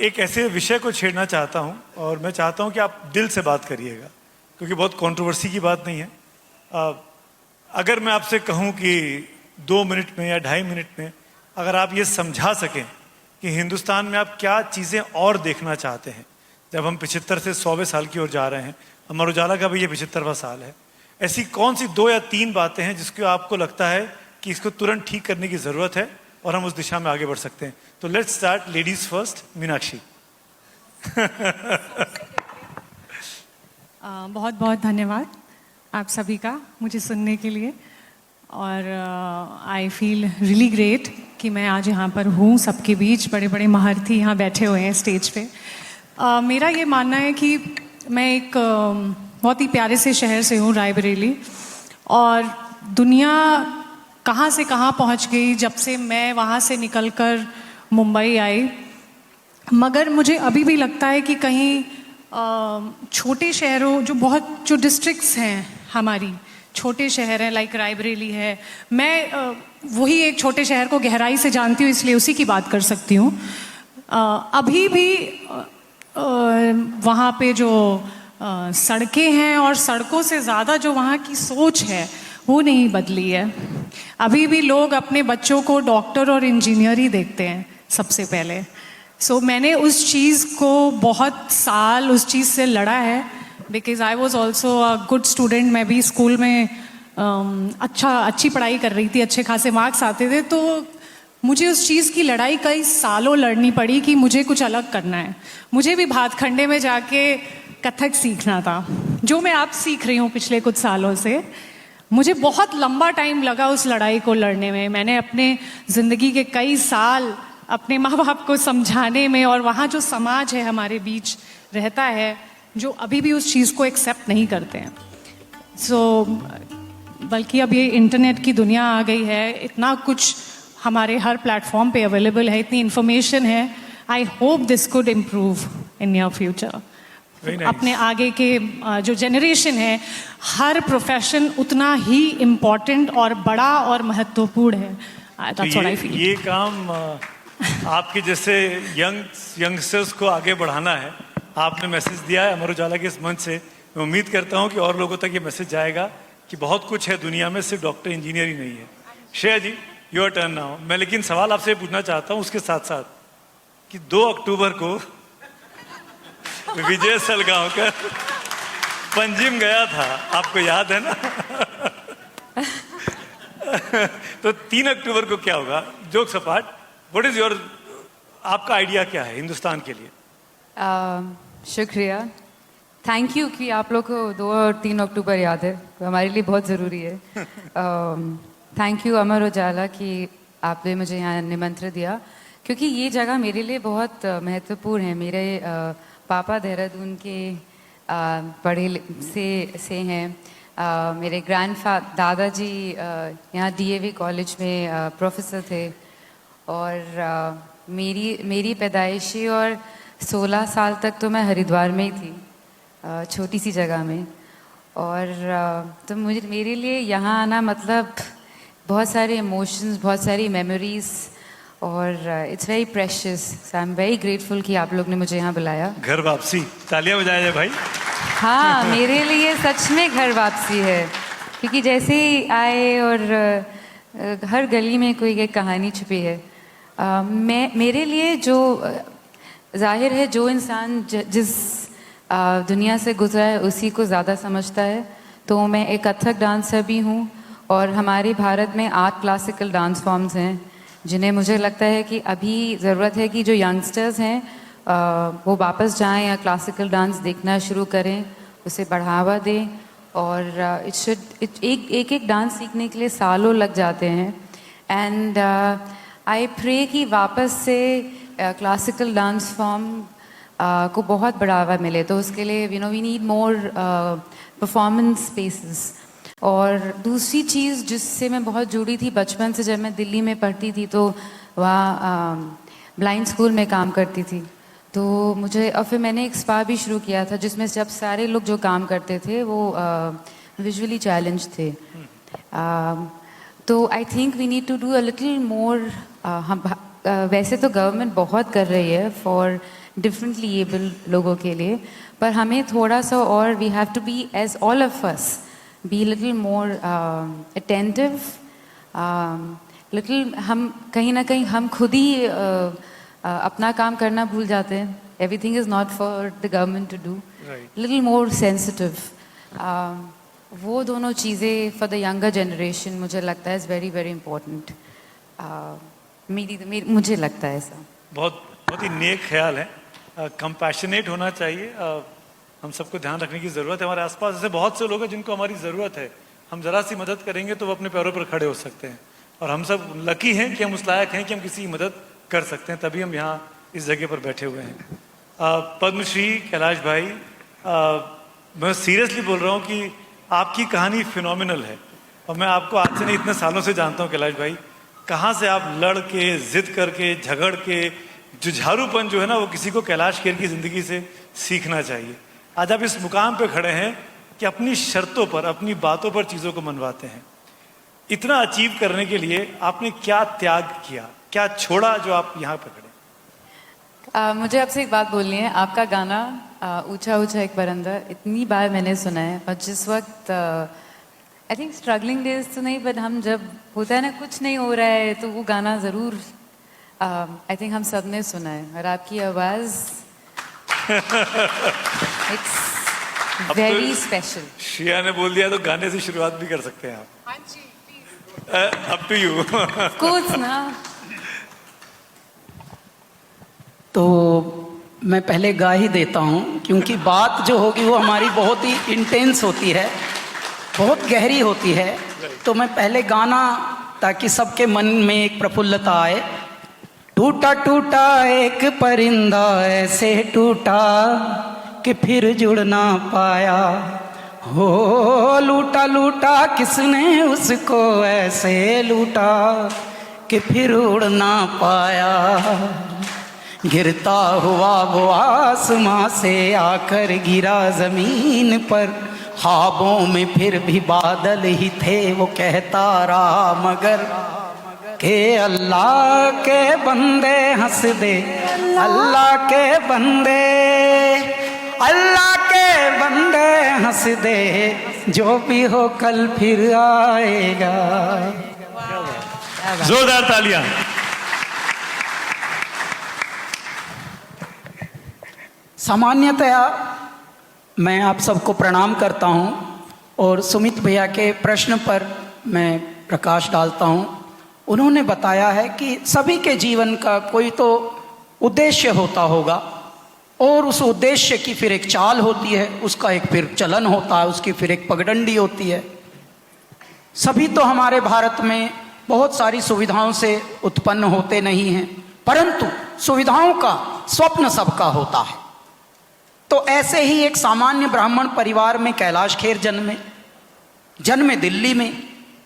एक ऐसे विषय को छेड़ना चाहता हूं और मैं चाहता हूं कि आप दिल से बात करिएगा, क्योंकि बहुत कंट्रोवर्सी की बात नहीं है। अगर मैं आपसे कहूं कि 2 मिनट में या 2.5 मिनट में अगर आप ये समझा सकें कि हिंदुस्तान में आप क्या चीज़ें और देखना चाहते हैं, जब हम 75 से 100वें साल की ओर जा रहे हैं, अमर उजाला का भी ये 75वां साल है, ऐसी कौन सी 2 या 3 बातें हैं जिसको आपको लगता है कि इसको तुरंत ठीक करने की ज़रूरत है और हम उस दिशा में आगे बढ़ सकते हैं? तो let's start, ladies first, Meenakshi. बहुत बहुत धन्यवाद आप सभी का मुझे सुनने के लिए, और आई फील रियली ग्रेट कि मैं आज यहाँ पर हूँ सबके बीच। बड़े बड़े महारथी यहाँ बैठे हुए हैं स्टेज पे। मेरा ये मानना है कि मैं एक बहुत ही प्यारे से शहर से हूँ, रायबरेली, और दुनिया कहाँ से कहाँ पहुँच गई जब से मैं वहाँ से निकलकर मुंबई आई। मगर मुझे अभी भी लगता है कि कहीं छोटे शहरों, जो डिस्ट्रिक्ट्स हैं हमारी, छोटे शहर हैं, लाइक रायबरेली है। मैं वही एक छोटे शहर को गहराई से जानती हूँ, इसलिए उसी की बात कर सकती हूँ। अभी भी वहाँ पे जो सड़कें हैं और सड़कों से ज़्यादा जो वहाँ की सोच है वो नहीं बदली है। अभी भी लोग अपने बच्चों को डॉक्टर और इंजीनियर ही देखते हैं सबसे पहले। मैंने उस चीज़ को बहुत साल उस चीज़ से लड़ा है, because I was also a good student. मैं भी स्कूल में अच्छी पढ़ाई कर रही थी, अच्छे खासे मार्क्स आते थे, तो मुझे उस चीज़ की लड़ाई कई सालों लड़नी पड़ी कि मुझे कुछ अलग करना है। मुझे भी भातखंडे में जाके कथक सीखना था, जो मैं अब सीख रही हूँ पिछले कुछ सालों से। मुझे बहुत लंबा टाइम लगा उस लड़ाई को लड़ने में। मैंने अपने ज़िंदगी के कई साल अपने माँ बाप को समझाने में, और वहाँ जो समाज है हमारे बीच रहता है जो अभी भी उस चीज़ को एक्सेप्ट नहीं करते हैं। बल्कि अब ये इंटरनेट की दुनिया आ गई है, इतना कुछ हमारे हर प्लेटफॉर्म पे अवेलेबल है, इतनी इन्फॉर्मेशन है। I hope this could improve in your future. अपने आगे के जो जनरेशन है, हर प्रोफेशन उतना ही इम्पोर्टेंट और बड़ा और महत्वपूर्ण है। That's what I feel. ये काम आपके जैसे यंगस्टर्स को आगे बढ़ाना है। आपने मैसेज दिया है अमर उजाला के इस मंच से। मैं उम्मीद करता हूँ कि और लोगों तक ये मैसेज जाएगा कि बहुत कुछ है दुनिया में, सिर्फ डॉक्टर इंजीनियर ही नहीं है। श्रेया जी, योर टर्न नाउ। मैं लेकिन सवाल आपसे पूछना चाहता हूँ उसके साथ साथ कि 2 अक्टूबर को विजय सलगांवकर पंजिम गया था, आपको याद है ना? तो 3 अक्टूबर को क्या होगा? Jokes apart, what is your, आपका आइडिया क्या है हिंदुस्तान के लिए? शुक्रिया, थैंक यू कि आप लोग को 2 और 3 अक्टूबर याद है, तो हमारे लिए बहुत ज़रूरी है। थैंक यू अमर उजाला कि आपने मुझे यहाँ निमंत्रण दिया, क्योंकि ये जगह मेरे लिए बहुत महत्वपूर्ण है। मेरे पापा देहरादून के पढ़े से हैं। मेरे दादाजी यहाँ DAV कॉलेज में प्रोफेसर थे, और मेरी पैदाइशी और 16 साल तक तो मैं हरिद्वार में ही थी, छोटी सी जगह में। और तो मेरे लिए यहाँ आना मतलब बहुत सारे इमोशंस, बहुत सारी मेमोरीज, और it's very precious. So I am very grateful कि आप लोग ने मुझे यहाँ बुलाया। घर वापसी, तालियां बजाया जाए भाई। हाँ, मेरे लिए सच में घर वापसी है, क्योंकि जैसे ही आए और हर गली में कोई एक कहानी छुपी है। मेरे लिए जो जाहिर है, जो इंसान जिस दुनिया से गुजरा है उसी को ज़्यादा समझता है। तो मैं एक कथक डांसर भी हूँ, और हमारे भारत में 8 क्लासिकल डांस फॉर्म्स हैं जिन्हें मुझे लगता है कि अभी ज़रूरत है कि जो यंगस्टर्स हैं वो वापस जाएं या क्लासिकल डांस देखना शुरू करें, उसे बढ़ावा दें। और एक डांस सीखने के लिए सालों लग जाते हैं। एंड आई प्रे कि वापस से क्लासिकल डांस फॉर्म को बहुत बढ़ावा मिले। तो उसके लिए we need more performance spaces. और दूसरी चीज़ जिससे मैं बहुत जुड़ी थी बचपन से, जब मैं दिल्ली में पढ़ती थी तो वहाँ ब्लाइंड स्कूल में काम करती थी, तो मुझे, और फिर मैंने एक स्पा भी शुरू किया था जिसमें जब सारे लोग जो काम करते थे वो विजुअली चैलेंज थे। तो I think we need to do a little more. हम वैसे तो गवर्नमेंट बहुत कर रही है फॉर डिफरेंटली एबल लोगों के लिए, पर हमें थोड़ा सा और we have to be as all of us be little more attentive, little हम कहीं ना कहीं हम खुद ही अपना काम करना भूल जाते हैं. Everything is not for the government to do. Little more sensitive. वो दोनों चीज़ें फॉर द यंगर जनरेशन मुझे लगता है इज़ वेरी वेरी इम्पोर्टेंट. मुझे लगता है ऐसा. बहुत बहुत ही नेक ख्याल है. कंपैशनेट होना चाहिए. हम सबको ध्यान रखने की ज़रूरत है. हमारे आसपास ऐसे बहुत से लोग हैं जिनको हमारी ज़रूरत है. हम ज़रा सी मदद करेंगे तो वो अपने पैरों पर खड़े हो सकते हैं. और हम सब लकी हैं कि हम उस लायक हैं कि हम किसी की मदद कर सकते हैं, तभी हम यहाँ इस जगह पर बैठे हुए हैं. पद्मश्री कैलाश भाई, मैं सीरियसली बोल रहा हूँ कि आपकी कहानी फिनोमिनल है. और मैं आपको आज से नहीं इतने सालों से जानता हूँ कैलाश भाई. कहाँ से आप लड़ के, जिद करके, झगड़ के, जुझारूपन जो है ना, वो किसी को कैलाश खेर की ज़िंदगी से सीखना चाहिए. आज आप इस मुकाम पे खड़े हैं कि अपनी शर्तों पर, अपनी बातों पर चीज़ों को मनवाते हैं. इतना अचीव करने के लिए आपने क्या त्याग किया, क्या छोड़ा जो आप यहाँ पे खड़े? मुझे आपसे एक बात बोलनी है. आपका गाना ऊंचा ऊंचा एक परिंदा इतनी बार मैंने सुना है, और जिस वक्त आई थिंक स्ट्रगलिंग डेज तो नहीं, बट हम जब होता है ना कुछ नहीं हो रहा है, तो वो गाना ज़रूर आई थिंक हम सब ने सुना है. और आपकी आवाज़ इट्स वेरी स्पेशल. श्रेया ने बोल दिया तो गाने से शुरुआत भी कर सकते हैं आप. हाँ जी, अप टू यू. कुछ ना. तो मैं पहले गा ही देता हूँ, क्योंकि बात जो होगी वो हमारी बहुत ही इंटेंस होती है, बहुत गहरी होती है. तो मैं पहले गाना, ताकि सबके मन में एक प्रफुल्लता आए. टूटा टूटा एक परिंदा ऐसे टूटा कि फिर जुड़ ना पाया. हो लूटा लूटा किसने उसको ऐसे लूटा कि फिर उड़ ना पाया. गिरता हुआ वो आसमां से आकर गिरा जमीन पर. ख्वाबों में फिर भी बादल ही थे, वो कहता रहा मगर के अल्लाह के बंदे हंस दे, अल्लाह के बंदे, अल्लाह के बंदे हंस दे, जो भी हो कल फिर आएगा. जोरदार तालियां. सामान्यतया मैं आप सबको प्रणाम करता हूं और सुमित भैया के प्रश्न पर मैं प्रकाश डालता हूं. उन्होंने बताया है कि सभी के जीवन का कोई तो उद्देश्य होता होगा, और उस उद्देश्य की फिर एक चाल होती है, उसका एक फिर चलन होता है, उसकी फिर एक पगडंडी होती है. सभी तो हमारे भारत में बहुत सारी सुविधाओं से उत्पन्न होते नहीं हैं, परंतु सुविधाओं का स्वप्न सबका होता है. तो ऐसे ही एक सामान्य ब्राह्मण परिवार में कैलाश खेर जन्मे दिल्ली में.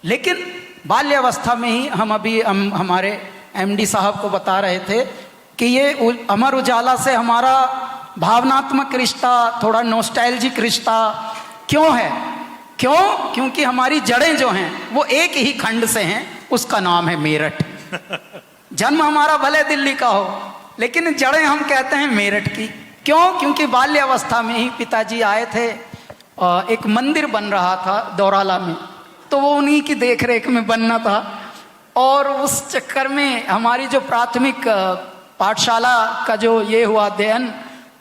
लेकिन बाल्यावस्था में ही हम हमारे एमडी साहब को बता रहे थे कि ये अमर उजाला से हमारा भावनात्मक रिश्ता, थोड़ा नॉस्टैल्जिक रिश्ता क्यों है? क्योंकि हमारी जड़ें जो हैं वो एक ही खंड से हैं, उसका नाम है मेरठ. जन्म हमारा भले दिल्ली का हो, लेकिन जड़ें हम कहते हैं मेरठ की. क्योंकि बाल्यावस्था में ही पिताजी आए थे. एक मंदिर बन रहा था दौराला में, तो वो उन्हीं की देखरेख में बनना था, और उस चक्कर में हमारी जो प्राथमिक पाठशाला का जो ये हुआ अध्ययन,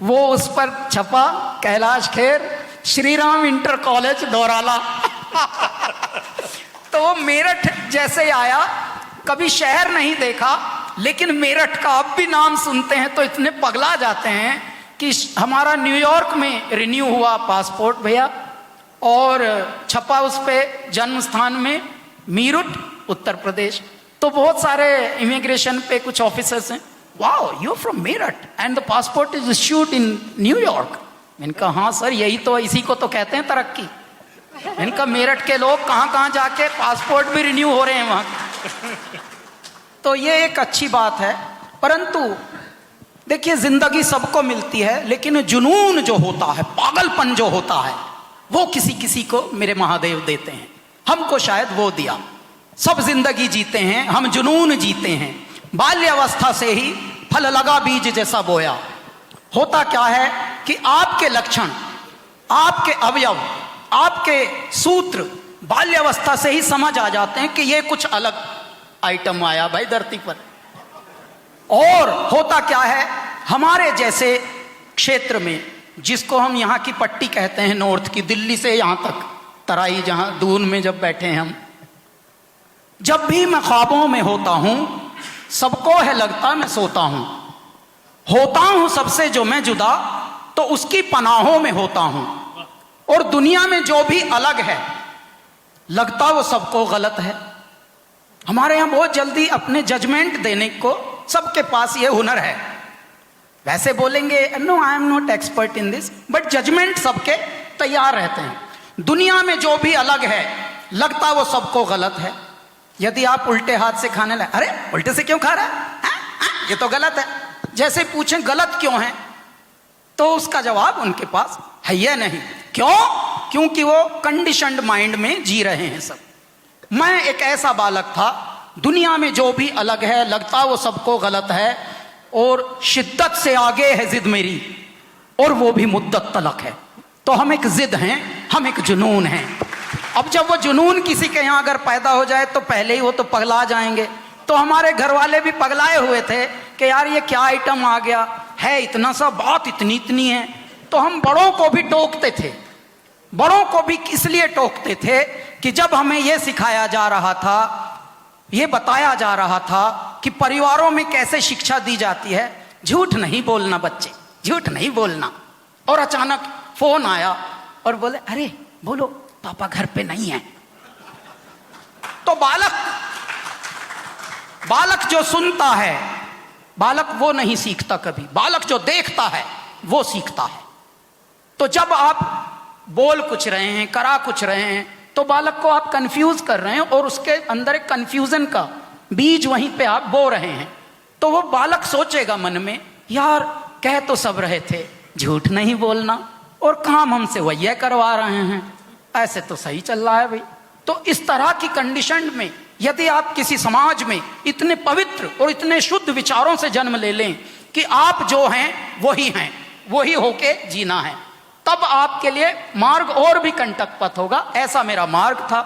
वो उस पर छपा कैलाश खेर श्री राम इंटर कॉलेज दौराला. तो वो मेरठ जैसे आया, कभी शहर नहीं देखा, लेकिन मेरठ का अब भी नाम सुनते हैं तो इतने पगला जाते हैं कि हमारा न्यूयॉर्क में रिन्यू हुआ पासपोर्ट भैया, और छपा उस पे जन्म स्थान में मीरठ उत्तर प्रदेश. तो बहुत सारे इमिग्रेशन पे कुछ ऑफिसर्स हैं, wow you from Meerut and the passport is issued in New York. इनका हाँ सर, यही तो, इसी को तो कहते हैं तरक्की. इनका मेरठ के लोग कहाँ कहाँ जाके पासपोर्ट भी रिन्यू हो रहे हैं वहाँ. तो ये एक अच्छी बात है. परंतु देखिए, जिंदगी सबको मिलती है, लेकिन जुनून जो होता है, पागलपन जो होता है, वो किसी किसी को मेरे महादेव देते हैं. हमको शायद वो दिया. सब जिंदगी जीते हैं, हम जुनून जीते हैं. बाल्यावस्था से ही फल लगा बीज जैसा बोया, होता क्या है कि आपके लक्षण, आपके अवयव, आपके सूत्र बाल्यावस्था से ही समझ आ जाते हैं कि ये कुछ अलग आइटम आया भाई धरती पर। और होता क्या है, हमारे जैसे क्षेत्र में, जिसको हम यहाँ की पट्टी कहते हैं, नॉर्थ की, दिल्ली से यहाँ तक तराई, जहाँ दून में जब बैठे हैं हम, जब भी मैं ख्वाबों में होता हूं, सबको है लगता मैं सोता हूं, होता हूं सबसे जो मैं जुदा, तो उसकी पनाहों में होता हूं। और दुनिया में जो भी अलग है, लगता वो सबको गलत है। हमारे यहां बहुत जल्दी अपने जजमेंट देने को, सबके पास ये हुनर है। वैसे बोलेंगे no I am not expert in this, but judgement सबके तैयार रहते हैं। दुनिया में जो भी अलग है, लगता वो सबको गलत है। यदि आप उल्टे हाथ से खाने लगे, अरे उल्टे से क्यों खा रहा है, ये तो गलत है, जैसे पूछें गलत क्यों है, तो उसका जवाब उनके पास है या नहीं। क्यों? क्योंकि वो कंडीशनड माइंड में जी रहे हैं सब। मैं एक ऐसा बालक था, दुनिया में जो भी अलग है, लगता वो सबको गलत है, और शिद्दत से आगे है जिद मेरी, और वो भी मुद्दत तलक है। तो हम एक जिद हैं, हम एक जुनून हैं। अब जब वो जुनून किसी के यहाँ अगर पैदा हो जाए, तो पहले ही वो तो पगला जाएंगे। तो हमारे घर वाले भी पगलाए हुए थे कि यार ये क्या आइटम आ गया है, इतना सा, बात इतनी इतनी है। तो हम बड़ों को भी टोकते थे। बड़ों को भी इसलिए टोकते थे कि जब हमें यह सिखाया जा रहा था, ये बताया जा रहा था कि परिवारों में कैसे शिक्षा दी जाती है, झूठ नहीं बोलना बच्चे, झूठ नहीं बोलना। और अचानक फोन आया और बोले अरे बोलो पापा घर पे नहीं है। तो बालक जो सुनता है, बालक वो नहीं सीखता कभी, बालक जो देखता है वो सीखता है। तो जब आप बोल कुछ रहे हैं, करा कुछ रहे हैं, तो बालक को आप कंफ्यूज कर रहे हैं, और उसके अंदर एक कंफ्यूजन का बीज वहीं पे आप बो रहे हैं। तो वो बालक सोचेगा मन में, यार कह तो सब रहे थे झूठ नहीं बोलना, और काम हमसे वही करवा रहे हैं, ऐसे तो सही चल रहा है भाई। तो इस तरह की कंडीशन में यदि आप किसी समाज में इतने पवित्र और इतने शुद्ध विचारों से जन्म ले लें कि आप जो हैं वही होके जीना है, तब आपके लिए मार्ग और भी कंटक पथ होगा। ऐसा मेरा मार्ग था,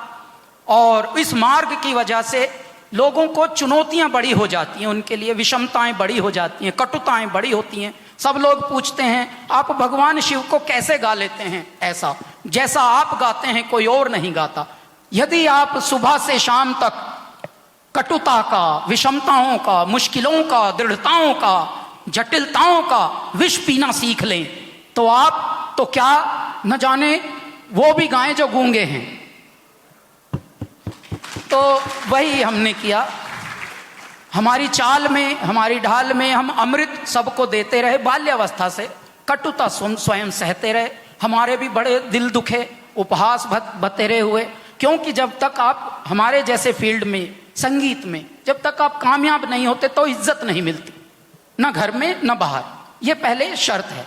और इस मार्ग की वजह से लोगों को चुनौतियां बड़ी हो जाती हैं, उनके लिए विषमताएं बड़ी हो जाती हैं, कटुताएं बड़ी होती हैं। सब लोग पूछते हैं आप भगवान शिव को कैसे गा लेते हैं, ऐसा जैसा आप गाते हैं कोई और नहीं गाता। यदि आप सुबह से शाम तक कटुता का, विषमताओं का, मुश्किलों का, दृढ़ताओं का, जटिलताओं का विष पीना सीख लें, तो आप तो क्या न जाने वो भी गाएं जो गूंगे हैं। तो वही हमने किया। हमारी चाल में, हमारी ढाल में हम अमृत सबको देते रहे, बाल्यावस्था से कटुता स्वयं सहते रहे। हमारे भी बड़े दिल दुखे, उपहास बतेरे हुए, क्योंकि जब तक आप हमारे जैसे फील्ड में, संगीत में, जब तक आप कामयाब नहीं होते तो इज्जत नहीं मिलती, ना घर में ना बाहर, ये पहले शर्त है।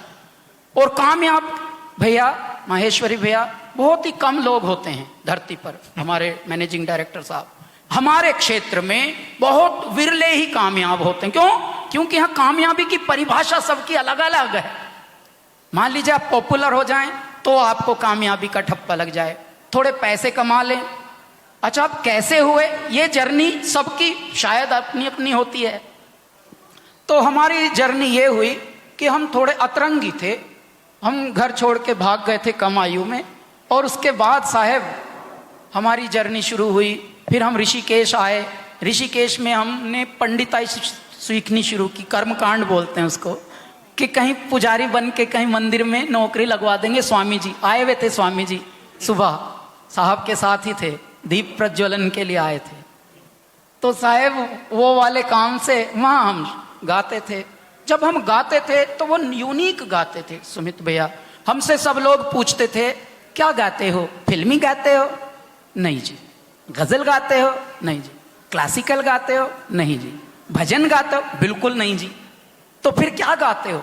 और कामयाब भैया, माहेश्वरी भैया, बहुत ही कम लोग होते हैं धरती पर। हमारे मैनेजिंग डायरेक्टर साहब, हमारे क्षेत्र में बहुत विरले ही कामयाब होते हैं। क्यों? क्योंकि यहाँ कामयाबी की परिभाषा सबकी अलग अलग है। मान लीजिए आप पॉपुलर हो जाएं तो आपको कामयाबी का ठप्पा लग जाए, थोड़े पैसे कमा लें। अच्छा, आप कैसे हुए, ये जर्नी सबकी शायद अपनी अपनी होती है। तो हमारी जर्नी ये हुई कि हम थोड़े अतरंगी थे, हम घर छोड़ के भाग गए थे कम आयु में, और उसके बाद साहब हमारी जर्नी शुरू हुई। फिर हम ऋषिकेश आए। ऋषिकेश में हमने पंडिताई सीखनी शुरू की, कर्मकांड बोलते हैं उसको, कि कहीं पुजारी बन के कहीं मंदिर में नौकरी लगवा देंगे। स्वामी जी आए हुए थे, स्वामी जी सुबह साहब के साथ ही थे, दीप प्रज्वलन के लिए आए थे। तो साहब वो वाले काम से वहाँ हम गाते थे। जब हम गाते थे तो वो यूनिक गाते थे सुमित भैया। हमसे सब लोग पूछते थे क्या गाते हो, फिल्मी गाते हो? नहीं जी। गजल गाते हो? नहीं जी। क्लासिकल गाते हो? नहीं जी। भजन गाते हो? बिल्कुल नहीं जी। तो फिर क्या गाते हो?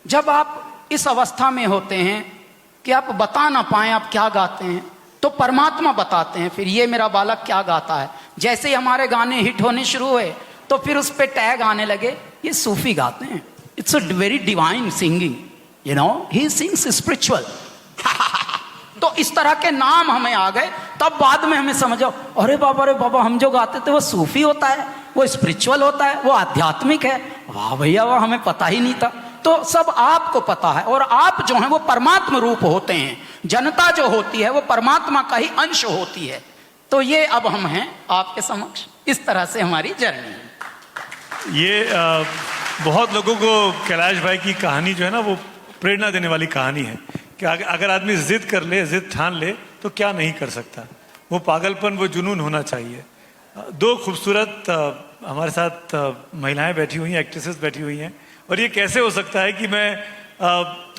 जब आप इस अवस्था में होते हैं कि आप बता ना पाए आप क्या गाते हैं, तो परमात्मा बताते हैं फिर ये मेरा बालक क्या गाता है। जैसे ही हमारे गाने हिट होने शुरू हुए तो फिर उस पर टैग आने लगे, ये सूफी गाते हैं, it's a very divine singing, you know, he sings spiritual. तो इस तरह के नाम हमें आ गए, तब बाद में हमें समझो, अरे बाबा हम जो गाते थे वो सूफी होता है, वो स्पिरिचुअल होता है, वो आध्यात्मिक है। वाह भैया, वो हमें पता ही नहीं था। तो सब आपको पता है, और आप जो हैं वो परमात्मा रूप होते हैं। जनता जो होती है वो परमात्मा का ही अंश होती है। तो ये अब हम हैं आपके समक्ष, इस तरह से हमारी जर्नी है। ये बहुत लोगों को कैलाश भाई की कहानी जो है ना, वो प्रेरणा देने वाली कहानी है कि अगर आदमी जिद कर ले, जिद ठान ले, तो क्या नहीं कर सकता। वो पागलपन, वो जुनून होना चाहिए। दो खूबसूरत हमारे साथ महिलाएं बैठी हुई हैं, एक्ट्रेसेस बैठी हुई हैं, और ये कैसे हो सकता है कि मैं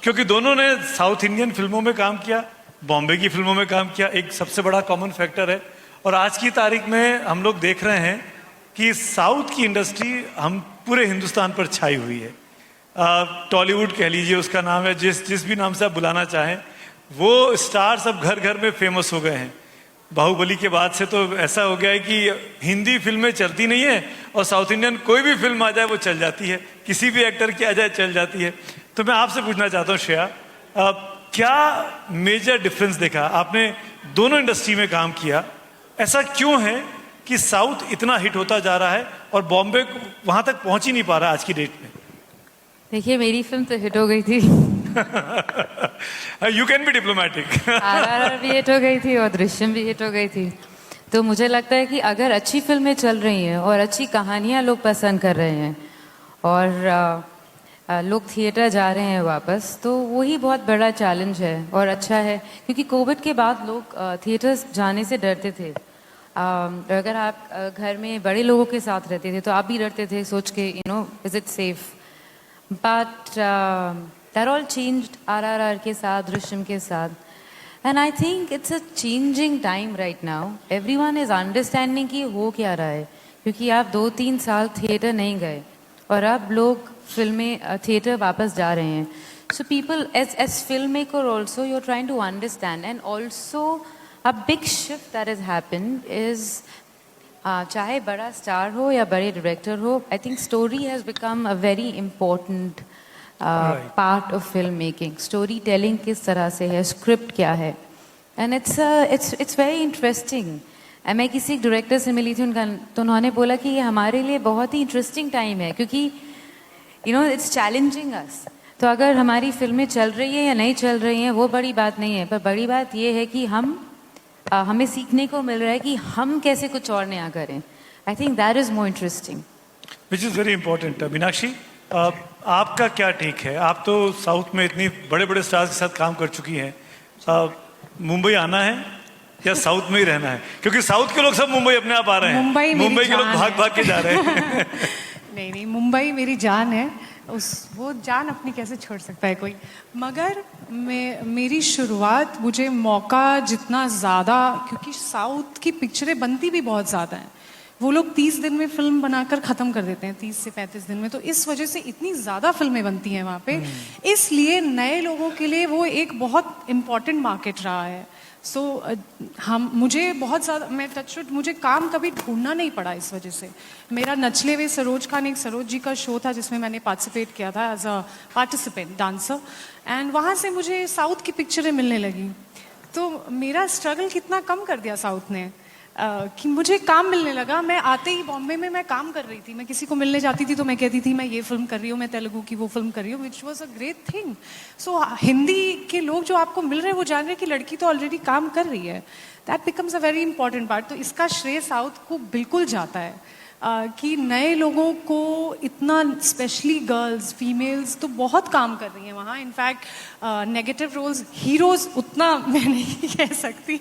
क्योंकि दोनों ने साउथ इंडियन फिल्मों में काम किया, बॉम्बे की फिल्मों में काम किया, एक सबसे बड़ा कॉमन फैक्टर है। और आज की तारीख में हम लोग देख रहे हैं कि साउथ की इंडस्ट्री हम पूरे हिंदुस्तान पर छाई हुई है। टॉलीवुड कह लीजिए, उसका नाम है, जिस भी नाम से आप बुलाना चाहें, वो स्टार्स अब घर घर में फेमस हो गए हैं। बाहुबली के बाद से तो ऐसा हो गया है कि हिंदी फिल्में चलती नहीं है और साउथ इंडियन कोई भी फिल्म आ जाए वो चल जाती है, किसी भी एक्टर की आ जाए चल जाती है। तो मैं आपसे पूछना चाहता हूँ श्रेया, क्या मेजर डिफरेंस देखा आपने? दोनों इंडस्ट्री में काम किया, ऐसा क्यों है कि साउथ इतना हिट होता जा रहा है और बॉम्बे वहां तक पहुंच ही नहीं पा रहा आज की डेट में? देखिए, मेरी फिल्म तो हिट हो गई थी। You can be diplomatic. RRR भी हिट हो गई थी और दृश्यम भी हिट हो गई थी। तो मुझे लगता है कि अगर अच्छी फिल्में चल रही हैं और अच्छी कहानियां लोग पसंद कर रहे हैं और लोग थिएटर जा रहे हैं वापस, तो वही बहुत बड़ा चैलेंज है और अच्छा है। क्योंकि कोविड के बाद लोग थिएटर्स जाने से डरते थे। अगर आप घर में बड़े लोगों के साथ रहते थे तो आप भी डरते थे, सोच के, you know, is it safe? But that all changed RRR के साथ, दृश्यम के साथ। And I think it's a changing time right now. Everyone is understanding कि हो क्या रहा है, क्योंकि आप 2-3 साल थिएटर नहीं गए और अब लोग फिल्में थिएटर वापस जा रहे हैं। So people as film maker also you are trying to understand, and also a big shift that is happened is, चाहे बड़ा स्टार हो या बड़े डायरेक्टर हो, I think story has become a very important part of film making. Story telling किस तरह से है, स्क्रिप्ट क्या है, एंड इट्स वेरी इंटरेस्टिंग। मैं किसी एक डायरेक्टर से मिली थी, उनका तो उन्होंने बोला कि ये हमारे लिए बहुत ही इंटरेस्टिंग टाइम है, क्योंकि यू नो इट्स चैलेंजिंग अस। तो अगर हमारी फिल्में चल रही है या नहीं चल रही हैं वो बड़ी बात नहीं है, पर बड़ी बात ये है कि हमें सीखने को मिल रहा है कि हम कैसे कुछ और नया करें। I think that is more interesting, which is very important. Meenakshi, आपका क्या टेक है? आप तो साउथ में इतनी बड़े बड़े स्टार्स के साथ काम कर चुकी हैं। मुंबई आना है या साउथ में ही रहना है? क्योंकि साउथ के लोग सब मुंबई अपने आप आ रहे हैं, मुंबई के लोग भाग भाग के जा रहे हैं। नहीं, मुंबई मेरी जान है, वो जान अपनी कैसे छोड़ सकता है कोई। मगर मेरी शुरुआत, मुझे मौका जितना ज़्यादा, क्योंकि साउथ की पिक्चरें बनती भी बहुत ज़्यादा हैं, वो लोग 30 दिन में फिल्म बनाकर ख़त्म कर देते हैं, 30 से 35 दिन में। तो इस वजह से इतनी ज़्यादा फिल्में बनती हैं वहाँ पे, इसलिए नए लोगों के लिए वो एक बहुत इम्पॉर्टेंट मार्केट रहा है। सो मुझे बहुत ज़्यादा, मैं टचवुड, मुझे काम कभी ढूंढना नहीं पड़ा इस वजह से। मेरा नचले हुए सरोज खान, एक सरोज जी का शो था जिसमें मैंने पार्टिसिपेट किया था as a participant dancer, and वहाँ से मुझे साउथ की पिक्चरें मिलने लगी। तो मेरा स्ट्रगल कितना कम कर दिया साउथ ने, कि मुझे काम मिलने लगा। मैं आते ही बॉम्बे में मैं काम कर रही थी, मैं किसी को मिलने जाती थी तो मैं कहती थी मैं ये फिल्म कर रही हूँ, मैं तेलुगु की वो फिल्म कर रही हूँ, which was a great thing. So Hindi के लोग जो आपको मिल रहे हैं वो जान रहे हैं कि लड़की तो ऑलरेडी काम कर रही है। That becomes a very important part. तो इसका श्रेय साउथ को बिल्कुल जाता है कि नए लोगों को इतना, स्पेशली गर्ल्स, फीमेल्स तो बहुत काम कर रही हैं वहाँ। इनफैक्ट नेगेटिव रोल्स, हीरोज़ उतना मैं नहीं कह सकती,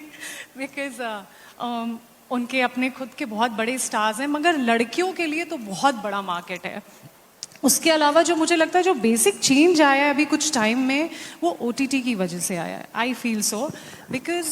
बिकॉज उनके अपने खुद के बहुत बड़े स्टार्स हैं, मगर लड़कियों के लिए तो बहुत बड़ा मार्केट है। उसके अलावा जो मुझे लगता है जो बेसिक चेंज आया है अभी कुछ टाइम में, वो OTT की वजह से आया है। I feel so, because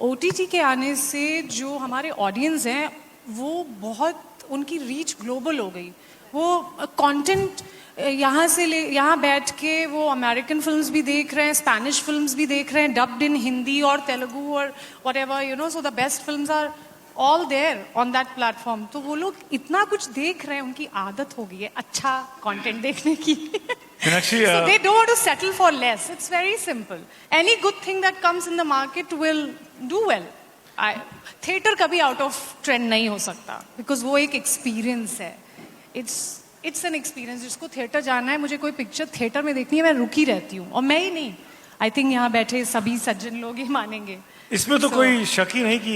OTT के आने से जो हमारे ऑडियंस हैं वो बहुत, उनकी रीच ग्लोबल हो गई। वो कंटेंट यहाँ बैठ के वो अमेरिकन फिल्म्स भी देख रहे हैं, स्पेनिश फिल्म्स भी देख रहे हैं, डब्ड इन हिंदी और तेलुगु और whatever, you know. So the best films are all there on that platform. तो वो लोग इतना कुछ देख रहे हैं, उनकी आदत हो गई है अच्छा कंटेंट देखने की। Meenakshi, So they don't want to settle for less. It's very simple. Any good thing that comes in the market will do well. Theater कभी out of trend नहीं हो सकता, because वो एक experience है. It's an experience. जिसको theater जाना है, मुझे कोई picture theater में देखनी है, मैं रुकी रहती हूँ. और मैं ही नहीं, I think यहाँ बैठे सभी सज्जन लोग ही मानेंगे. इसमें तो कोई शक ही नहीं कि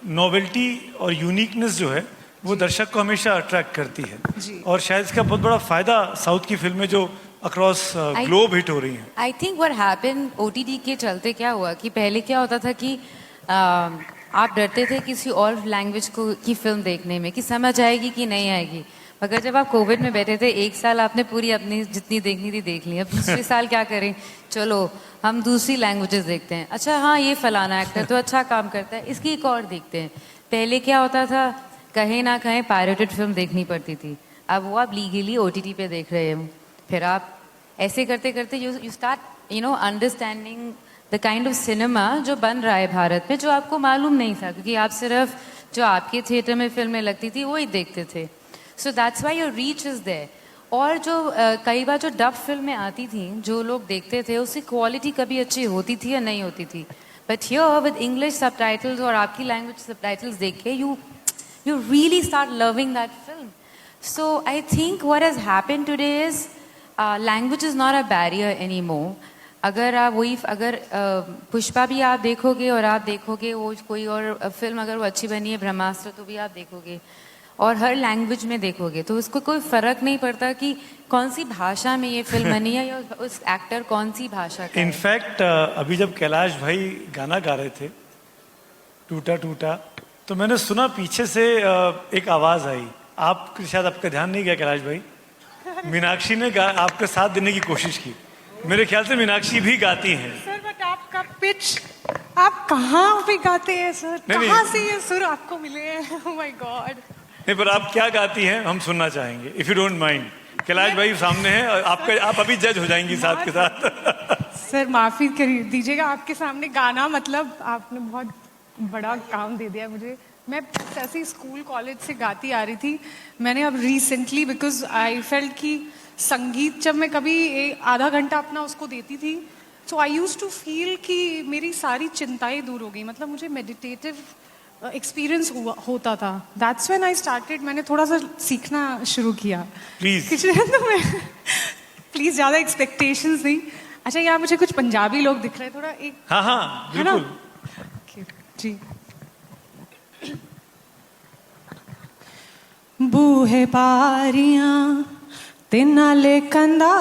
नोवेल्टी और यूनिकनेस जो है वो दर्शक को हमेशा अट्रैक्ट करती है. जी. और शायद इसका बहुत बड़ा फायदा साउथ की फिल्में जो अक्रॉस ग्लोब हिट हो रही हैं. I think what happened OTT के चलते क्या हुआ कि पहले क्या होता था कि आप डरते थे किसी और लैंग्वेज को की फिल्म देखने में कि समझ आएगी कि नहीं आएगी. मगर जब आप कोविड में बैठे थे, एक साल आपने पूरी अपनी जितनी देखनी थी देख ली. अब दूसरे साल क्या करें, चलो हम दूसरी लैंग्वेजेस देखते हैं. अच्छा हाँ, ये फलाना एक्टर तो अच्छा काम करता है, इसकी एक और देखते हैं. पहले क्या होता था, कहीं ना कहीं पायरेटेड फिल्म देखनी पड़ती थी. अब वो आप लीगली OTT पे देख रहे हो. फिर आप ऐसे करते करते you start understanding the kind of cinema जो बन रहा है भारत में, जो आपको मालूम नहीं था, क्योंकि आप सिर्फ जो आपके थिएटर में फिल्में लगती थी वही देखते थे. So that's why your reach is there. और जो कई बार जो डब फिल्में आती थी जो लोग देखते थे, उसकी क्वालिटी कभी अच्छी होती थी या नहीं होती थी. But here with English subtitles और आपकी लैंग्वेज सबटाइटल्स देख के you really start loving that film. So I think what has happened today is language is not a barrier any more. अगर आप अगर पुष्पा भी आप देखोगे और आप देखोगे वो कोई और फिल्म अगर वो अच्छी बनी है, ब्रह्मास्त्र, तो भी आप देखोगे और हर लैंग्वेज में देखोगे, तो उसको कोई फ़र्क नहीं पड़ता कि कौन सी भाषा में ये फिल्म बनी है या उस एक्टर कौन सी भाषा का. इनफैक्ट अभी जब कैलाश भाई गाना गा रहे थे टूटा टूटा, तो मैंने सुना पीछे से एक आवाज़ आई. आप शायद आपका ध्यान नहीं गया कैलाश भाई, मीनाक्षी ने आपके साथ देने की कोशिश की. मेरे ख्याल से मीनाक्षी भी गाती हैं. सर बट आपका पिच, आप कहाँ पे गाते हैं सर? कहाँ से ये सुर आपको मिले हैं? Oh my God. नहीं, पर आप क्या गाती हैं हम सुनना चाहेंगे, if you don't mind. Kailash भाई सामने हैं और आप अभी जज हो जाएंगी साथ के साथ. सर माफी कर दीजिएगा, आपके सामने गाना मतलब आपने बहुत बड़ा काम दे दिया मुझे. मैं ऐसे ही स्कूल कॉलेज से गाती आ रही थी. मैंने अब रिसेंटली, बिकॉज आई फेल्ट कि संगीत जब मैं कभी आधा घंटा अपना उसको देती थी, सो आई यूज टू फील कि मेरी सारी चिंताएं दूर हो गई. मतलब मुझे मेडिटेटिव एक्सपीरियंस होता था. That's when I started. मैंने थोड़ा सा सीखना शुरू किया. प्लीज तो मैं प्लीज ज़्यादा एक्सपेक्टेशंस नहीं. अच्छा, यहाँ मुझे कुछ पंजाबी लोग दिख रहे हैं, थोड़ा एक. हाँ हाँ है ना? बिल्कुल. जी. बूहे बारियां ते नाले कंधा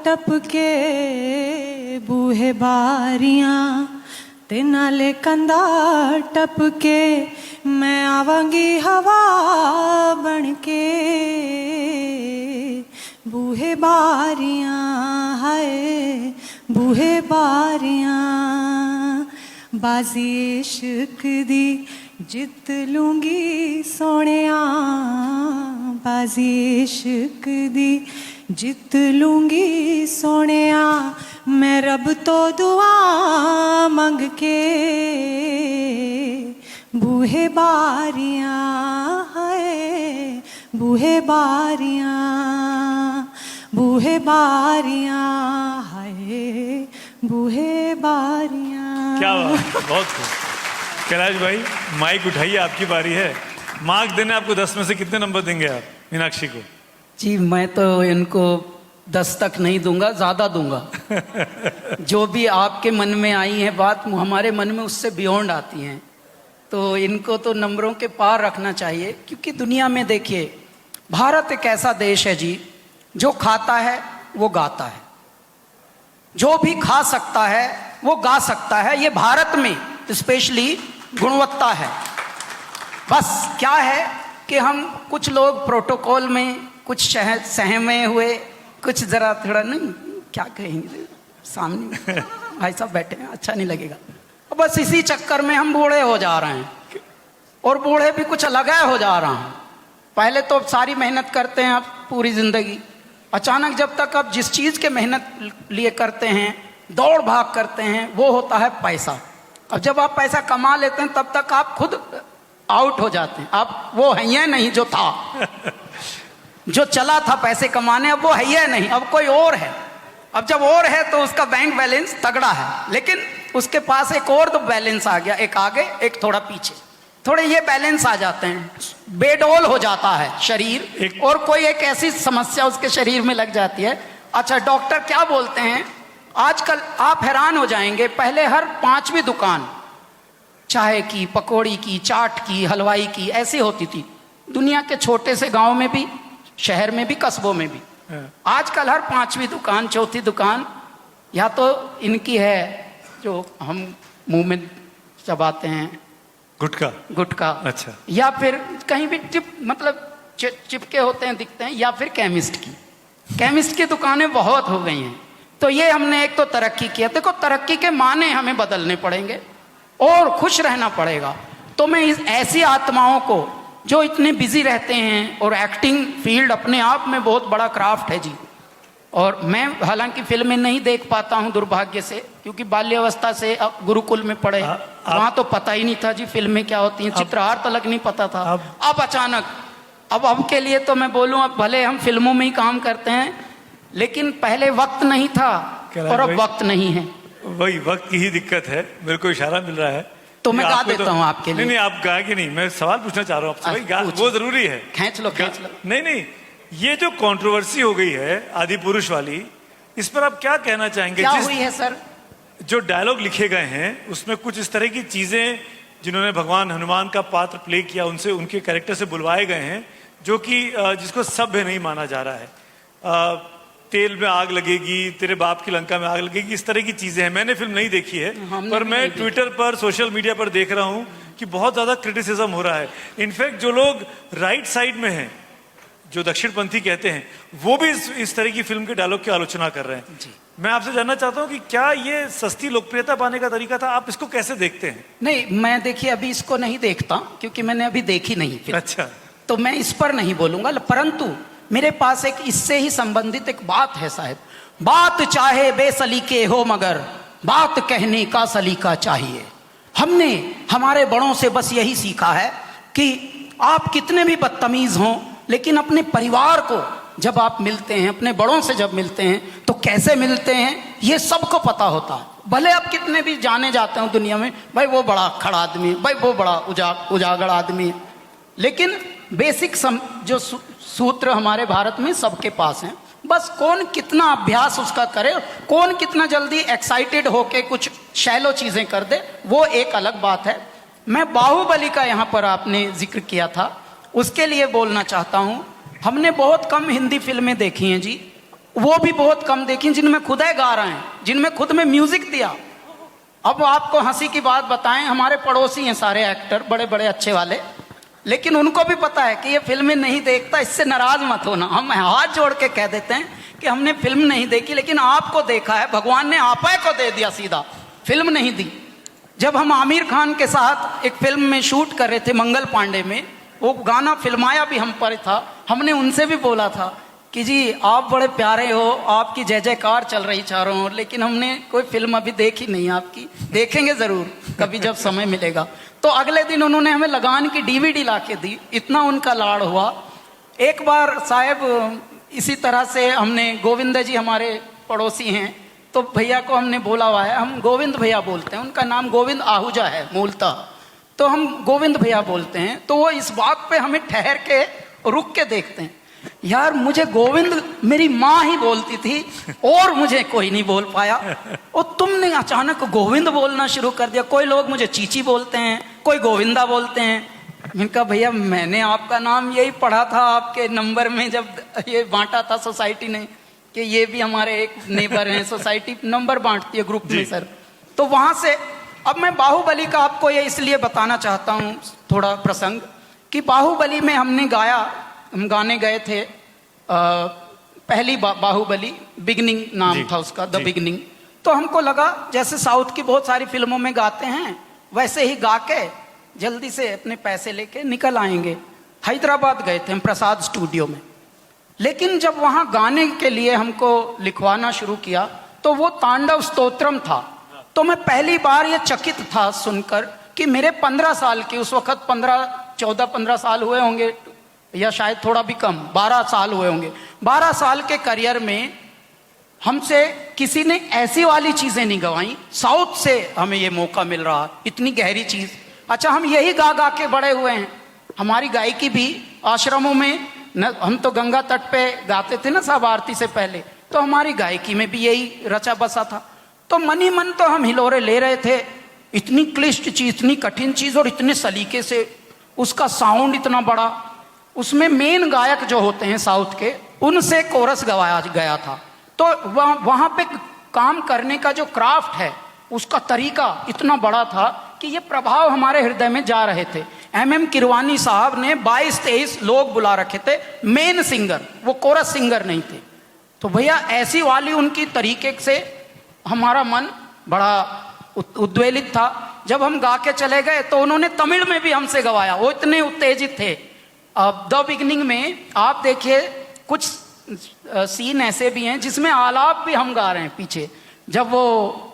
टपके, बूहे बारियां ते नाले कंधा टपके, मैं आवांगी हवा बनके. बूहे बारियां हाय बूहे बारियां, बाजी इश्क दी जित लूंगी सोनिया, बाजी इश्क दी जित लूंगी सोनिया, मैं रब तो दुआ मंग के. बूहे बारियां है बूहे बारियां, बूहे बारियां है बूहे बारियां. क्या बात, बहुत खूब. कैलाश भाई माइक उठाइए, आपकी बारी है. मार्क देने आपको 10 में से कितने नंबर देंगे आप मीनाक्षी को? जी मैं तो इनको 10 तक नहीं दूंगा, ज़्यादा दूंगा. जो भी आपके मन में आई है बात, हमारे मन में उससे बियॉन्ड आती हैं, तो इनको तो नंबरों के पार रखना चाहिए. क्योंकि दुनिया में देखिए, भारत एक ऐसा देश है जी, जो खाता है वो गाता है, जो भी खा सकता है वो गा सकता है. ये भारत में स्पेशली गुणवत्ता है. बस क्या है कि हम कुछ लोग प्रोटोकॉल में कुछ सहमे हुए, कुछ जरा थोड़ा नहीं क्या कहेंगे, सामने भाई साहब बैठे हैं, अच्छा नहीं लगेगा. बस इसी चक्कर में हम बूढ़े हो जा रहे हैं, और बूढ़े भी कुछ अलग हो जा रहा हैं. पहले तो सारी मेहनत करते हैं आप पूरी जिंदगी, अचानक जब तक आप जिस चीज़ के मेहनत लिए करते हैं, दौड़ भाग करते हैं, वो होता है पैसा. अब जब आप पैसा कमा लेते हैं तब तक आप खुद आउट हो जाते हैं, आप वो हैं नहीं जो था. जो चला था पैसे कमाने, अब वो है ही नहीं, अब कोई और है। अब जब और है तो उसका बैंक बैलेंस तगड़ा है, लेकिन उसके पास एक और तो बैलेंस आ गया, एक आगे एक थोड़ा पीछे, थोड़े ये बैलेंस आ जाते हैं, बेडोल हो जाता है शरीर, और कोई एक ऐसी समस्या उसके शरीर में लग जाती है। अच्छा, डॉक्टर क्या बोलते हैं आजकल, आप हैरान हो जाएंगे, पहले हर 5वीं दुकान चाय की, पकौड़ी की, चाट की, हलवाई की ऐसी होती थी, दुनिया के छोटे से गांव में भी, शहर में भी, कस्बों में भी। आजकल हर 5वीं दुकान, 4थी दुकान या तो इनकी है जो हम मुंह में चबाते हैं, गुटखा, अच्छा, या फिर कहीं भी चिपके होते हैं, दिखते हैं, या फिर केमिस्ट की दुकानें बहुत हो गई हैं। तो ये हमने एक तो तरक्की किया। देखो, तरक्की के माने हमें बदलने पड़ेंगे और खुश रहना पड़ेगा। तो मैं ऐसी आत्माओं को जो इतने बिजी रहते हैं, और एक्टिंग फील्ड अपने आप में बहुत बड़ा क्राफ्ट है जी, और मैं हालांकि फिल्में नहीं देख पाता हूं दुर्भाग्य से, क्योंकि बाल्यावस्था से गुरुकुल में पढ़े, वहां तो पता ही नहीं था जी फिल्में क्या होती हैं, चित्रहार तलक नहीं पता था। अब अचानक, अब के लिए तो मैं बोलूं, अब भले हम फिल्मों में ही काम करते हैं, लेकिन पहले वक्त नहीं था और अब वक्त नहीं है। वही वक्त की ही दिक्कत है। मेरे को इशारा मिल रहा है तो मैं गा देता हूँ आपके लिए। नहीं, आप गाएंगे नहीं, मैं सवाल पूछना चाह रहा हूँ आपसे। भाई वो जरूरी है, खींच लो। नहीं, ये जो कंट्रोवर्सी हो गई है आदि पुरुष वाली, इस पर आप क्या कहना चाहेंगे? क्या हुई है सर? जो डायलॉग लिखे गए हैं उसमें कुछ इस तरह की चीजें, जिन्होंने भगवान हनुमान का पात्र प्ले किया, उनसे, उनके कैरेक्टर से बुलवाए गए हैं, जो कि जिसको सभ्य नहीं माना जा रहा है। तेल में आग लगेगी, तेरे बाप की लंका में आग लगेगी, इस तरह की चीजें हैं। मैंने फिल्म नहीं देखी है, पर मैं ट्विटर पर, सोशल मीडिया पर देख रहा हूं कि बहुत ज्यादा क्रिटिसिज्म हो रहा है। इनफैक्ट जो लोग राइट साइड में हैं, जो दक्षिणपंथी कहते हैं, वो भी इस तरह की फिल्म के डायलॉग की आलोचना कर रहे हैं जी। मैं आपसे जानना चाहता हूं कि क्या ये सस्ती लोकप्रियता पाने का तरीका था? आप इसको कैसे देखते हैं? नहीं, मैं देखिए अभी इसको नहीं देखता, क्योंकि मैंने अभी देखी नहीं फिल्म। अच्छा, तो मैं इस पर नहीं बोलूंगा, परंतु मेरे पास एक इससे ही संबंधित एक बात है साहब। बात चाहे बेसलीके हो, मगर बात कहने का सलीका चाहिए। हमने हमारे बड़ों से बस यही सीखा है कि आप कितने भी बदतमीज हों, लेकिन अपने परिवार को जब आप मिलते हैं, अपने बड़ों से जब मिलते हैं, तो कैसे मिलते हैं ये सबको पता होता है। भले आप कितने भी जाने जाते हो दुनिया में, भाई वो बड़ा खड़ा आदमी है, भाई वो बड़ा उजागर आदमी है, लेकिन बेसिक जो सूत्र हमारे भारत में सबके पास हैं। बस कौन कितना अभ्यास उसका करे, कौन कितना जल्दी एक्साइटेड होके कुछ शैलो चीजें कर दे, वो एक अलग बात है। मैं बाहुबली का यहाँ पर आपने जिक्र किया था, उसके लिए बोलना चाहता हूँ। हमने बहुत कम हिंदी फिल्में देखी हैं जी, वो भी बहुत कम देखी जिनमें खुद गा रहे हैं, जिनमें खुद में म्यूजिक दिया। अब आपको हंसी की बात बताएं, हमारे पड़ोसी हैं सारे एक्टर, बड़े बड़े अच्छे वाले, लेकिन उनको भी पता है कि ये फिल्में नहीं देखता, इससे नाराज मत होना। हम हाथ जोड़ के कह देते हैं कि हमने फिल्म नहीं देखी, लेकिन आपको देखा है, भगवान ने आपा को दे दिया सीधा, फिल्म नहीं दी। जब हम आमिर खान के साथ एक फिल्म में शूट कर रहे थे मंगल पांडे में, वो गाना फिल्माया भी हम पर था, हमने उनसे भी बोला था कि जी आप बड़े प्यारे हो, आपकी जय जयकार चल रही चारों ओर, लेकिन हमने कोई फिल्म अभी देखी नहीं आपकी, देखेंगे जरूर कभी जब समय मिलेगा। तो अगले दिन उन्होंने हमें लगान की DVD ला के दी, इतना उनका लाड़ हुआ। एक बार साहब इसी तरह से हमने, गोविंद जी हमारे पड़ोसी हैं, तो भैया को हमने बोला हुआ है, हम गोविंद भैया बोलते हैं, उनका नाम गोविंद आहूजा है मूलतः, तो हम गोविंद भैया बोलते हैं। तो वो इस बात पे हमें ठहर के रुक के देखते हैं, यार मुझे गोविंद मेरी माँ ही बोलती थी और मुझे कोई नहीं बोल पाया, और तुमने अचानक गोविंद बोलना शुरू कर दिया। कोई लोग मुझे चीची बोलते हैं, कोई गोविंदा बोलते हैं। मैंने कहा भैया मैंने आपका नाम यही पढ़ा था आपके नंबर में, जब ये बांटा था सोसाइटी ने कि ये भी हमारे एक नेबर हैं, सोसाइटी नंबर बांटती है ग्रुप में सर। तो वहां से अब मैं बाहुबली का आपको ये इसलिए बताना चाहता हूँ थोड़ा प्रसंग, कि बाहुबली में हमने गाया, हम गाने गए थे पहली बाहुबली, बिगनिंग नाम था उसका, द बिगनिंग। तो हमको लगा जैसे साउथ की बहुत सारी फिल्मों में गाते हैं, वैसे ही गा के जल्दी से अपने पैसे लेके निकल आएंगे। हैदराबाद गए थे हम प्रसाद स्टूडियो में, लेकिन जब वहां गाने के लिए हमको लिखवाना शुरू किया तो वो तांडव स्तोत्रम था। तो मैं पहली बार ये चकित था सुनकर कि मेरे 15 साल की, उस वक्त 14-15 साल हुए होंगे या शायद थोड़ा भी कम, 12 साल हुए होंगे। 12 साल के करियर में हमसे किसी ने ऐसी वाली चीजें नहीं गवाई। साउथ से हमें ये मौका मिल रहा, इतनी गहरी चीज। अच्छा, हम यही गा गा के बड़े हुए हैं। हमारी गायकी भी आश्रमों में हम तो गंगा तट पे गाते थे ना सब आरती से पहले, तो हमारी गायकी में भी यही रचा बसा था। तो मन ही मन तो हम हिलोरे ले रहे थे। इतनी क्लिष्ट चीज, इतनी कठिन चीज, और इतने सलीके से उसका साउंड इतना बड़ा। उसमें मेन गायक जो होते हैं साउथ के, उनसे कोरस गवाया गया था। तो वहां पे काम करने का जो क्राफ्ट है, उसका तरीका इतना बड़ा था कि ये प्रभाव हमारे हृदय में जा रहे थे। MM किरवानी साहब ने 22-23 लोग बुला रखे थे मेन सिंगर, वो कोरस सिंगर नहीं थे। तो भैया ऐसी वाली उनकी तरीके से हमारा मन बड़ा उद्वेलित था। जब हम गा के चले गए तो उन्होंने तमिल में भी हमसे गवाया, वो इतने उत्तेजित थे। अब द बिगनिंग में आप देखिए कुछ सीन ऐसे भी हैं जिसमें आलाप भी हम गा रहे हैं पीछे, जब वो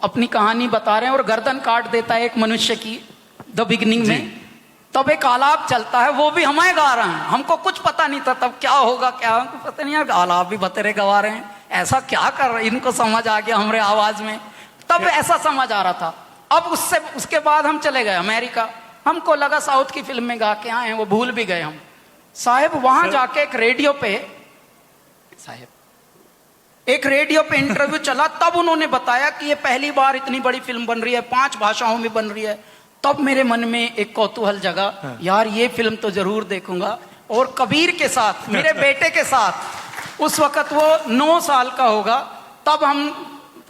अपनी कहानी बता रहे हैं और गर्दन काट देता है एक मनुष्य की द बिगनिंग में, तब एक आलाप चलता है, वो भी हमें गा रहे हैं। हमको कुछ पता नहीं था तब क्या होगा, क्या हमको पता नहीं है, आलाप भी बतेरे गवा रहे हैं, ऐसा क्या कर रहे हैं, इनको समझ आ गया हमारे आवाज में, तब ऐसा समझ आ रहा था। अब उसके बाद हम चले गए अमेरिका। हमको लगा साउथ की फिल्म में गा के आए हैं, वो भूल भी गए हम। साहब वहां जाके एक रेडियो पे इंटरव्यू चला, तब उन्होंने बताया कि ये पहली बार इतनी बड़ी फिल्म बन रही है, 5 भाषाओं में बन रही है। तब मेरे मन में एक कौतूहल जगा, यार ये फिल्म तो जरूर देखूंगा। और कबीर के साथ, मेरे बेटे के साथ, उस वक्त वो 9 साल का होगा, तब हम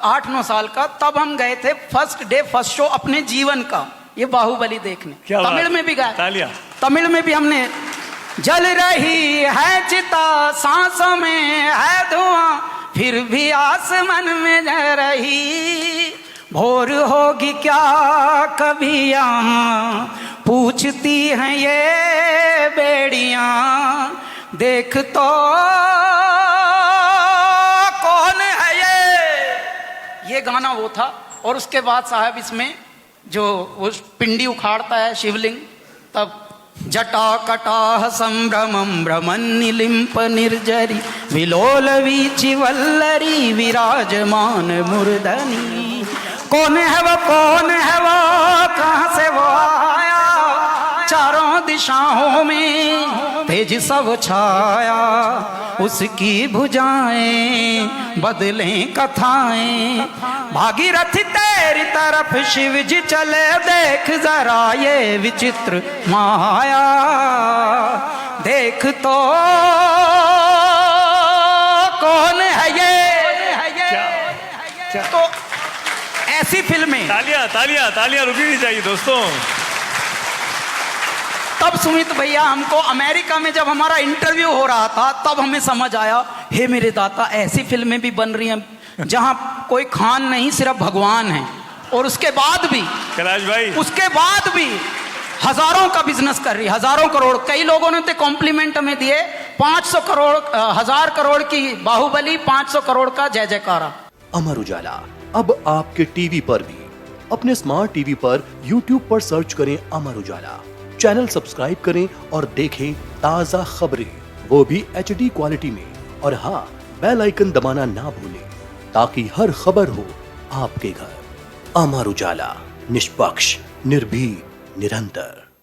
8-9 साल का, तब हम गए थे फर्स्ट डे फर्स्ट शो अपने जीवन का, ये बाहुबली देखने। तमिल में भी गाया, तमिल में भी हमने, जल रही है चिता सांसों में है धुआं, फिर भी आसमान में जल रही, भोर होगी क्या कभी यहाँ, पूछती हैं ये बेड़ियां, देख तो कौन है ये गाना वो था। और उसके बाद साहब इसमें जो वो पिंडी उखाड़ता है शिवलिंग, तब जटा कटाह संभ्रमं भ्रमन्निलिम्प निर्जरी, विलोल वीचि वल्लरी विराजमान मूर्धनि। कौन है वो, कौन है वो, कहाँ से वो आया, चारों दिशाओं में तेज सब छाया, उसकी भुजाएं बदलें कथाएं, भागीरथी तेरी तरफ शिव जी चले, देख जरा ये विचित्र माया, देख तो कौन है ये। तो ऐसी फिल्में, तालियां तालियां तालियां रुकी नहीं चाहिए दोस्तों। तब सुमित भैया हमको अमेरिका में जब हमारा इंटरव्यू हो रहा था, तब हमें समझ आया, हे मेरे दाता, ऐसी फिल्में भी बन रही हैं जहां कोई खान नहीं, सिर्फ भगवान है। और उसके बाद भी कैलाश भाई, उसके बाद भी हजारों का बिजनेस कर रही, हजारों करोड़। कई लोगों ने तो कॉम्प्लीमेंट हमें दिए, 500 करोड़, 1000 करोड़ की बाहुबली, 500 करोड़ का जय जयकारा। अमर उजाला अब आपके टीवी पर भी। अपने स्मार्ट टीवी पर YouTube पर सर्च करें अमर उजाला, चैनल सब्सक्राइब करें और देखें ताजा खबरें, वो भी HD क्वालिटी में। और हाँ, बेल आइकन दबाना ना भूलें ताकि हर खबर हो आपके घर। अमर उजाला, निष्पक्ष, निर्भीक, निरंतर।